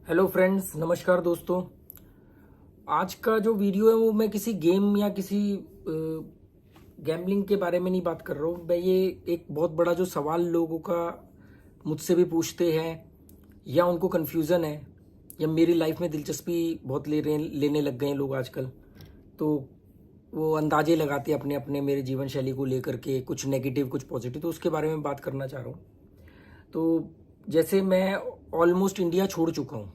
Hello friends, नमस्कार दोस्तों। आज का जो वीडियो है वो मैं किसी गेम या किसी गैम्बलिंग के बारे में नहीं बात कर रहा हूँ। मैं ये एक बहुत बड़ा जो सवाल लोगों का मुझसे भी पूछते हैं या उनको कन्फ्यूज़न है या मेरी लाइफ में दिलचस्पी बहुत लेने लग गए हैं लोग आजकल। तो वो अंदाजे लगाते हैं अपने अपने मेरे जीवन शैली को लेकर के, कुछ नेगेटिव कुछ पॉजिटिव, तो उसके बारे में बात करना चाह रहा हूँ। तो जैसे मैं ऑलमोस्ट इंडिया छोड़ चुका हूँ।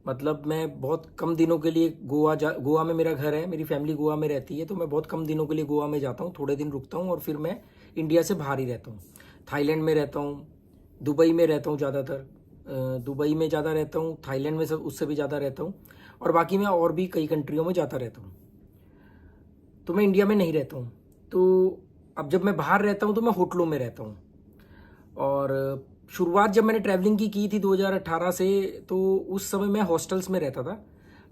मतलब मैं बहुत कम दिनों के लिए गोवा में मेरा घर है, मेरी फैमिली गोवा में रहती है, तो मैं बहुत कम दिनों के लिए गोवा में जाता हूँ, थोड़े दिन रुकता हूँ और फिर मैं इंडिया से बाहर ही रहता हूँ। थाईलैंड में रहता हूँ, दुबई में रहता हूँ ज़्यादातर। दुबई में ज़्यादा रहता हूँ, थाईलैंड में सब उससे भी ज़्यादा रहता हूँ, और बाकी मैं और भी कई कंट्रियों में जाता रहता हूँ। तो मैं इंडिया में नहीं रहता हूँ। तो अब जब मैं बाहर रहता हूँ तो मैं होटलों में रहता हूँ। और शुरुआत जब मैंने ट्रैवलिंग की थी 2018 से, तो उस समय मैं हॉस्टल्स में रहता था।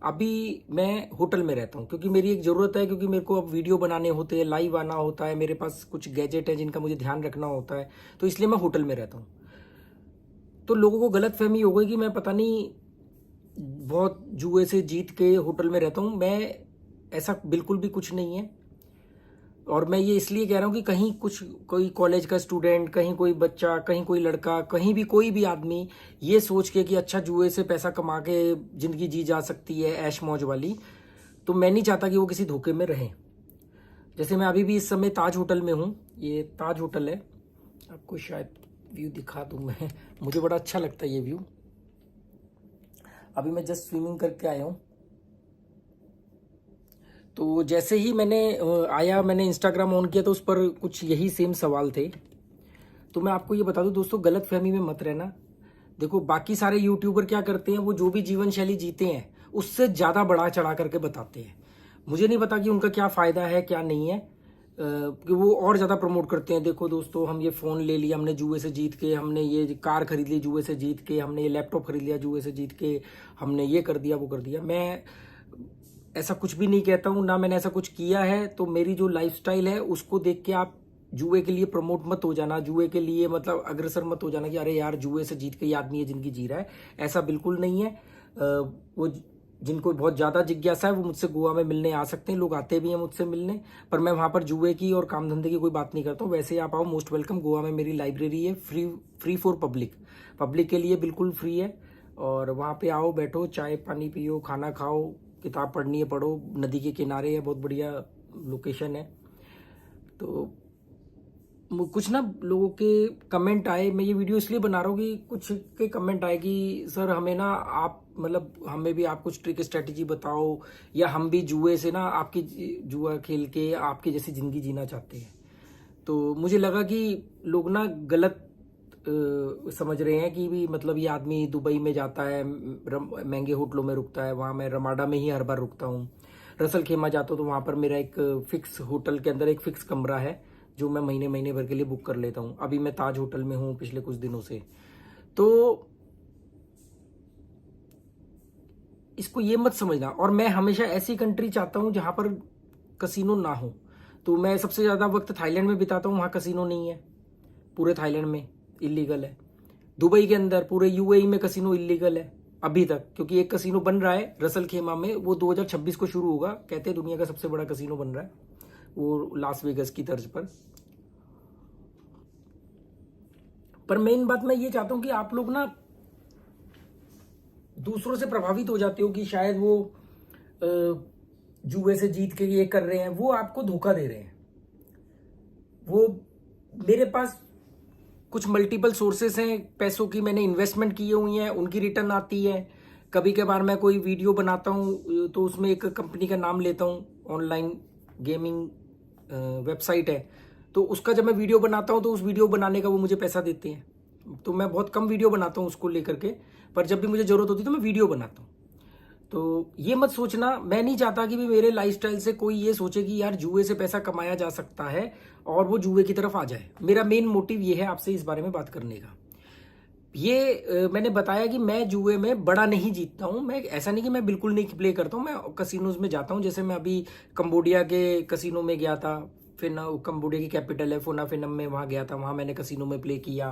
अभी मैं होटल में रहता हूँ क्योंकि मेरी एक ज़रूरत है, क्योंकि मेरे को अब वीडियो बनाने होते हैं, लाइव आना होता है, मेरे पास कुछ गैजेट है जिनका मुझे ध्यान रखना होता है, तो इसलिए मैं होटल में रहता हूँ। तो लोगों को गलत फहमी हो गई कि मैं पता नहीं बहुत जुए से जीत के होटल में रहता हूँ। मैं ऐसा बिल्कुल भी कुछ नहीं है। और मैं ये इसलिए कह रहा हूँ कि कहीं कुछ कोई कॉलेज का स्टूडेंट, कहीं कोई बच्चा, कहीं कोई लड़का, कहीं भी कोई भी आदमी ये सोच के कि अच्छा जुए से पैसा कमा के ज़िंदगी जी जा सकती है ऐश मौज वाली, तो मैं नहीं चाहता कि वो किसी धोखे में रहें। जैसे मैं अभी भी इस समय ताज होटल में हूँ। ये ताज होटल है, आपको शायद व्यू दिखा दूँ मैं। मुझे बड़ा अच्छा लगता है ये व्यू। अभी मैं जस्ट स्विमिंग करके आया हूँ। तो जैसे ही मैंने इंस्टाग्राम ऑन किया तो उस पर कुछ यही सेम सवाल थे। तो मैं आपको ये बता दूं दोस्तों, गलत फहमी में मत रहना। देखो, बाकी सारे यूट्यूबर क्या करते हैं, वो जो भी जीवन शैली जीते हैं उससे ज़्यादा बढ़ा चढ़ा करके बताते हैं। मुझे नहीं पता कि उनका क्या फ़ायदा है क्या नहीं है, कि वो और ज़्यादा प्रमोट करते हैं। देखो दोस्तों, हम ये फ़ोन ले लिया हमने जुए से जीत के, हमने ये कार खरीद ली जुए से जीत के, हमने ये लैपटॉप खरीद लिया जुए से जीत के, हमने ये कर दिया वो कर दिया। मैं ऐसा कुछ भी नहीं कहता हूँ, ना मैंने ऐसा कुछ किया है। तो मेरी जो लाइफस्टाइल है उसको देख के आप जुए के लिए प्रमोट मत हो जाना, जुए के लिए मतलब अग्रसर मत हो जाना कि अरे यार जुए से जीत के ये आदमी ये जिंदगी जी रहा है। ऐसा बिल्कुल नहीं है। वो जिनको बहुत ज़्यादा जिज्ञासा है वो मुझसे गोवा में मिलने आ सकते हैं, लोग आते भी हैं मुझसे मिलने। पर मैं वहाँ पर जुए की और काम धंधे की कोई बात नहीं करता हूँ। वैसे आप आओ, मोस्ट वेलकम। गोवा में मेरी लाइब्रेरी है, फ्री फॉर पब्लिक, पब्लिक के लिए बिल्कुल फ्री है। और वहाँ पे आओ, बैठो, चाय पानी पियो, खाना खाओ, किताब पढ़नी है पढ़ो। नदी के किनारे है, बहुत बढ़िया लोकेशन है। तो कुछ ना लोगों के कमेंट आए, मैं ये वीडियो इसलिए बना रहा हूँ कि कुछ के कमेंट आए कि सर हमें ना आप मतलब हमें भी आप कुछ ट्रिक स्ट्रेटेजी बताओ, या हम भी जुए से ना आपकी जुआ खेल के आपकी जैसी ज़िंदगी जीना चाहते हैं। तो मुझे लगा कि लोग ना गलत समझ रहे हैं कि भी मतलब ये आदमी दुबई में जाता है, महंगे होटलों में रुकता है। वहाँ मैं रमाडा में ही हर बार रुकता हूँ। रसल खेमा जाता हूँ तो वहाँ पर मेरा एक फिक्स होटल के अंदर एक फिक्स कमरा है जो मैं महीने महीने भर के लिए बुक कर लेता हूँ। अभी मैं ताज होटल में हूँ पिछले कुछ दिनों से। तो इसको ये मत समझना। और मैं हमेशा ऐसी कंट्री चाहता हूँ जहाँ पर कसिनो ना हो। तो मैं सबसे ज़्यादा वक्त थाईलैंड में बिताता हूँ, वहाँ कसिनो नहीं है, पूरे थाईलैंड में इलीगल है। दुबई के अंदर पूरे यूएई में कसिनो इलीगल है अभी तक, क्योंकि एक कसिनो बन रहा है रसल खेमा में, वो 2026 को शुरू होगा। कहते हैं दुनिया का सबसे बड़ा कसिनो बन रहा है, वो लास वेगस की तर्ज पर। मेन बात मैं ये चाहता हूं कि आप लोग ना दूसरों से प्रभावित हो जाते हो कि शायद वो जुए से जीत के ये कर रहे हैं, वो आपको धोखा दे रहे हैं। वो मेरे पास कुछ मल्टीपल सोर्सेस हैं पैसों की, मैंने इन्वेस्टमेंट किए हुई हैं, उनकी रिटर्न आती है। कभी कभार मैं कोई वीडियो बनाता हूँ तो उसमें एक कंपनी का नाम लेता हूँ, ऑनलाइन गेमिंग वेबसाइट है, तो उसका जब मैं वीडियो बनाता हूँ तो उस वीडियो बनाने का वो मुझे पैसा देते हैं। तो मैं बहुत कम वीडियो बनाता हूँ उसको लेकर के, पर जब भी मुझे ज़रूरत होती है तो मैं वीडियो बनाता हूँ। तो ये मत सोचना, मैं नहीं चाहता कि भी मेरे लाइफस्टाइल से कोई ये सोचे कि यार जुए से पैसा कमाया जा सकता है और वो जुए की तरफ आ जाए। मेरा मेन मोटिव ये है आपसे इस बारे में बात करने का। ये मैंने बताया कि मैं जुए में बड़ा नहीं जीतता हूँ। मैं ऐसा नहीं कि मैं बिल्कुल नहीं प्ले करता हूँ, मैं कसिनोज में जाता हूँ। जैसे मैं अभी कंबोडिया के कसिनो में गया था, फिर कंबोडिया की कैपिटल है फोनाफिनम में, वहाँ गया था, वहाँ मैंने कसिनो में प्ले किया।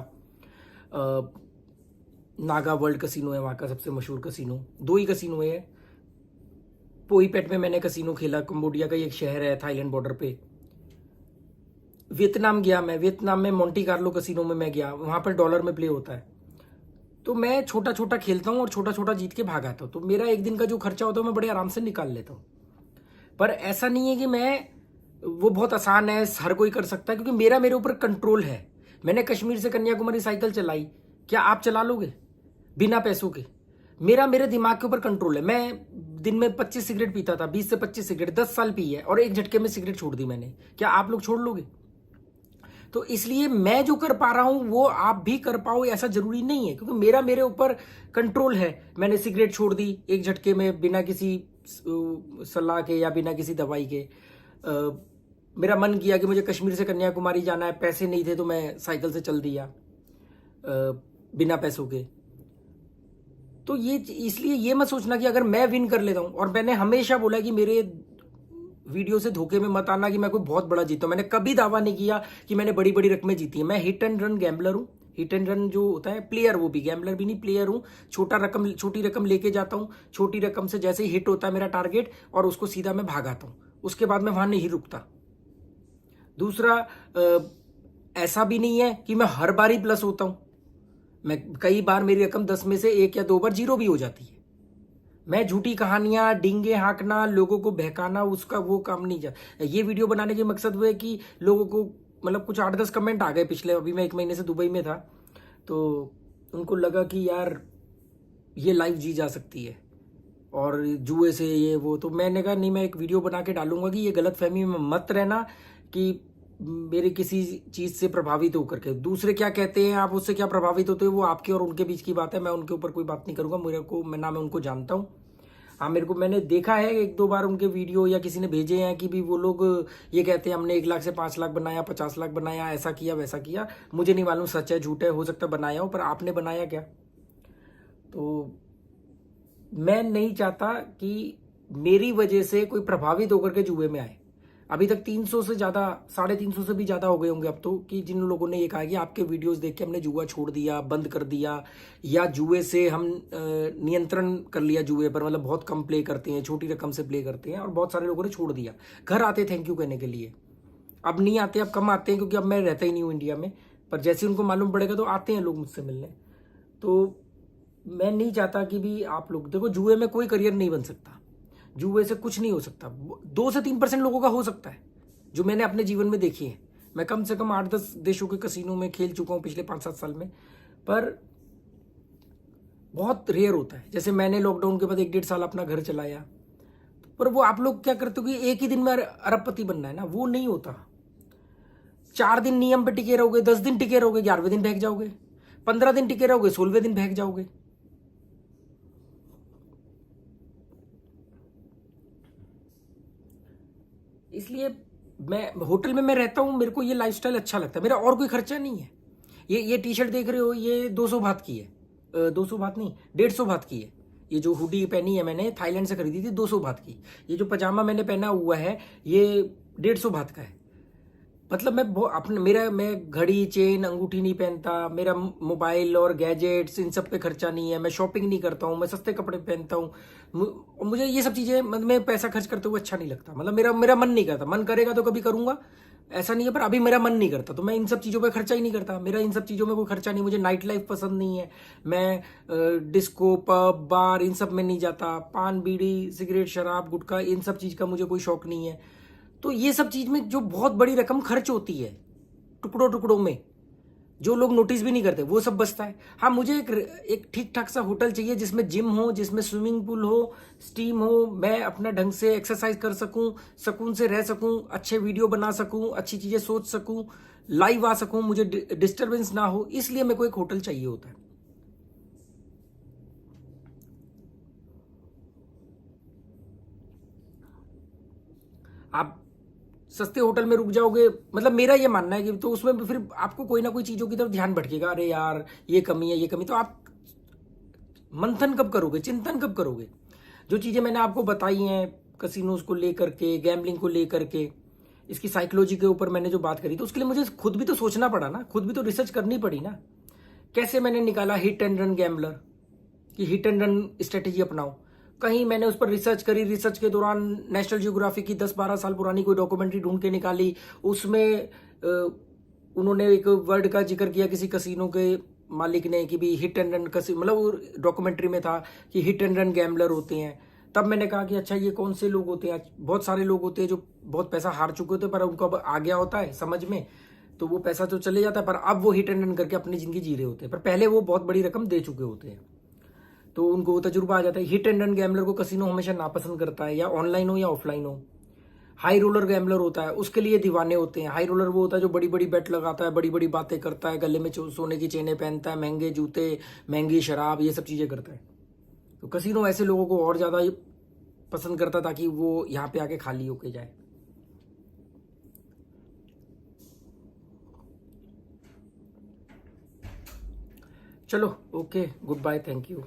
नागा वर्ल्ड कसिनो है वहाँ का सबसे मशहूर कसिनो। 2 ही कसिनो है। पोईपेट में मैंने कसिनो खेला, कंबोडिया का एक शहर है थाईलैंड बॉर्डर पे। वियतनाम गया मैं, वियतनाम में मोंटी कार्लो कसिनो में मैं गया, वहाँ पर डॉलर में प्ले होता है। तो मैं छोटा छोटा खेलता हूँ और छोटा छोटा जीत के भाग आता हूँ। तो मेरा एक दिन का जो खर्चा होता है मैं बड़े आराम से निकाल लेता हूँ। पर ऐसा नहीं है कि वो बहुत आसान है, हर कोई कर सकता है, क्योंकि मेरे ऊपर कंट्रोल है। मैंने कश्मीर से कन्याकुमारी साइकिल चलाई, क्या आप चला लोगे बिना पैसों के? मेरे दिमाग के ऊपर कंट्रोल है। मैं दिन में 25 सिगरेट पीता था, 20 से 25 सिगरेट 10 साल पी है, और एक झटके में सिगरेट छोड़ दी मैंने। क्या आप लोग छोड़ लोगे? तो इसलिए मैं जो कर पा रहा हूं वो आप भी कर पाओ, ऐसा जरूरी नहीं है, क्योंकि मेरे ऊपर कंट्रोल है। मैंने सिगरेट छोड़ दी एक झटके में, बिना किसी सलाह के या बिना किसी दवाई के। मेरा मन किया कि मुझे कश्मीर से कन्याकुमारी जाना है, पैसे नहीं थे तो मैं साइकिल से चल दिया बिना पैसों के। तो ये इसलिए ये मत सोचना कि अगर मैं विन कर लेता हूं, और मैंने हमेशा बोला कि मेरे वीडियो से धोखे में मत आना कि मैं कोई बहुत बड़ा जीता हूं। मैंने कभी दावा नहीं किया कि मैंने बड़ी बड़ी रकमें जीती हैं। मैं हिट एंड रन गैम्बलर हूं। हिट एंड रन जो होता है, प्लेयर, वो भी गैम्बलर भी नहीं, प्लेयर हूं। छोटी रकम लेके जाता हूं, छोटी रकम से जैसे ही हिट होता है मेरा टारगेट, और उसको सीधा मैं भागाता हूं, उसके बाद मैं वहां नहीं रुकता। दूसरा, ऐसा भी नहीं है कि मैं हर बार ही प्लस होता हूं। मैं कई बार मेरी रकम 10 में से 1 या 2 बार जीरो भी हो जाती है। मैं झूठी कहानियां, डींगे हाँकना, लोगों को बहकाना, उसका वो काम नहीं जा। ये वीडियो बनाने के मकसद हुए कि लोगों को, मतलब कुछ 8-10 कमेंट आ गए पिछले, अभी मैं 1 महीने से दुबई में था, तो उनको लगा कि यार ये लाइफ जी जा सकती है और जुए से ये वो। तो मैंने कहा नहीं, मैं एक वीडियो बना के डालूंगा कि ये गलत फहमी में मत रहना कि मेरे किसी चीज से प्रभावित होकर के दूसरे क्या कहते हैं, आप उससे क्या प्रभावित होते हो, वो आपके और उनके बीच की बात है। मैं उनके ऊपर कोई बात नहीं करूंगा। मैं उनको जानता हूँ। हाँ, मैंने देखा है 1-2 बार उनके वीडियो या किसी ने भेजे हैं कि भी वो लोग ये कहते हैं हमने 1 लाख से 5 लाख बनाया, 50 लाख बनाया, ऐसा किया वैसा किया। मुझे नहीं मालूम सच है झूठ है, हो सकता है बनाया हो, पर आपने बनाया क्या? तो मैं नहीं चाहता कि मेरी वजह से कोई प्रभावित होकर के जुए में आए। अभी तक 300 से ज्यादा, 350 से भी ज्यादा हो गए होंगे अब तो, कि जिन लोगों ने ये कहा कि आपके वीडियोस देख के हमने जुआ छोड़ दिया, बंद कर दिया, या जुए से हम नियंत्रण कर लिया जुए पर, मतलब बहुत कम प्ले करते हैं, छोटी रकम से प्ले करते हैं। और बहुत सारे लोगों ने छोड़ दिया। घर आते थैंक यू कहने के लिए, अब नहीं आते, अब कम आते हैं, क्योंकि अब मैं रहता ही नहीं हूँ इंडिया में। पर जैसे उनको मालूम पड़ेगा तो आते हैं लोग मुझसे मिलने। तो मैं नहीं चाहता कि भी आप लोग देखो, जुए में कोई करियर नहीं बन सकता, जुए से कुछ नहीं हो सकता। 2 से 3% लोगों का हो सकता है, जो मैंने अपने जीवन में देखी है। मैं कम से कम 8-10 देशों के कसिनो में खेल चुका हूं पिछले 5-7 साल में, पर बहुत रेयर होता है। जैसे मैंने लॉकडाउन के बाद 1-1.5 साल अपना घर चलाया, पर वो आप लोग क्या करते हो कि एक ही दिन में अरबपति बनना है ना, वो नहीं होता। 4 दिन नियम पे टिके रहोगे, 10 दिन टिके रहोगे, 11वें दिन भाग जाओगे, 15 दिन टिके रहोगे, 16वें दिन भाग जाओगे। इसलिए मैं होटल में मैं रहता हूं, मेरे को ये लाइफस्टाइल अच्छा लगता है, मेरा और कोई खर्चा नहीं है। ये टी शर्ट देख रहे हो, ये 200 बात की है, 200 बात नहीं, 150 बात की है। ये जो हुडी पहनी है मैंने थाईलैंड से खरीदी थी, 200 बात की। ये जो पजामा मैंने पहना हुआ है ये 150 बात का है। मतलब मैं घड़ी, चेन, अंगूठी नहीं पहनता, मेरा मोबाइल और गैजेट्स इन सब पे खर्चा नहीं है, मैं शॉपिंग नहीं करता हूँ, मैं सस्ते कपड़े पहनता हूँ। मुझे ये सब चीजें, मैं पैसा खर्च करते हुए अच्छा नहीं लगता। मतलब मेरा मन नहीं करता। मन करेगा तो कभी करूंगा, ऐसा नहीं है, पर अभी मेरा मन नहीं करता, तो मैं इन सब चीजों पे खर्चा ही नहीं करता। मेरा इन सब चीजों में कोई खर्चा नहीं। मुझे नाइट लाइफ पसंद नहीं है, मैं डिस्को, पब, बार इन सब में नहीं जाता। पान, बीड़ी, सिगरेट, शराब, गुटखा इन सब चीज का मुझे कोई शौक नहीं है। तो ये सब चीज में जो बहुत बड़ी रकम खर्च होती है, टुकड़ों टुकड़ों में, जो लोग नोटिस भी नहीं करते, वो सब बचता है। हाँ, मुझे एक ठीक ठाक सा होटल चाहिए जिसमें जिम हो, जिसमें स्विमिंग पूल हो, स्टीम हो, मैं अपना ढंग से एक्सरसाइज कर सकूं, सुकून से रह सकूं, अच्छे वीडियो बना सकूं, अच्छी चीजें सोच सकूं, लाइव आ सकूं, मुझे डिस्टर्बेंस ना हो, इसलिए मेरे को एक होटल चाहिए होता है। आप सस्ते होटल में रुक जाओगे, मतलब मेरा ये मानना है कि तो उसमें फिर आपको कोई ना कोई चीजों की तरफ ध्यान भटकेगा। अरे यार ये कमी है, ये कमी, तो आप मंथन कब करोगे, चिंतन कब करोगे? जो चीजें मैंने आपको बताई हैं कसिनोज को लेकर के, गैम्बलिंग को लेकर के, इसकी साइकोलॉजी के ऊपर मैंने जो बात करी, तो उसके लिए मुझे खुद भी तो सोचना पड़ा ना, खुद भी तो रिसर्च करनी पड़ी ना, कैसे मैंने निकाला हिट एंड रन गैम्बलर, कि हिट एंड रन स्ट्रेटेजी अपनाओ। कहीं मैंने उस पर रिसर्च करी, रिसर्च के दौरान नेशनल जियोग्राफी की 10-12 साल पुरानी कोई डॉक्यूमेंट्री ढूंढ के निकाली। उसमें उन्होंने एक वर्ड का जिक्र किया किसी कसीनो के मालिक ने कि भी हिट एंड रन मतलब डॉक्यूमेंट्री में था कि हिट एंड रन गैम्बलर होते हैं। तब मैंने कहा कि अच्छा ये कौन से लोग होते हैं। बहुत सारे लोग होते हैं जो बहुत पैसा हार चुके होते हैं, पर उनको अब आ गया होता है समझ में, तो वो पैसा तो चले जाता है, पर अब वो हिट एंड रन करके अपनी जिंदगी जी रहे होते हैं, पर पहले वो बहुत बड़ी रकम दे चुके होते हैं, तो उनको वो तजुर्बा आ जाता है। हिट एंड रन गैम्बलर को कसिनो हमेशा नापसंद करता है, या ऑनलाइन हो या ऑफलाइन हो। हाई रोलर गैम्बलर होता है, उसके लिए दीवाने होते हैं। हाई रोलर वो होता है जो बड़ी बड़ी बेट लगाता है, बड़ी बड़ी बातें करता है, गले में सोने की चेनें पहनता है, महंगे जूते, महंगी शराब, ये सब चीजें करता है। तो कसिनो ऐसे लोगों को और ज्यादा पसंद करता ताकि वो यहाँ पे आके खाली होके जाए। चलो okay, good bye, thank you.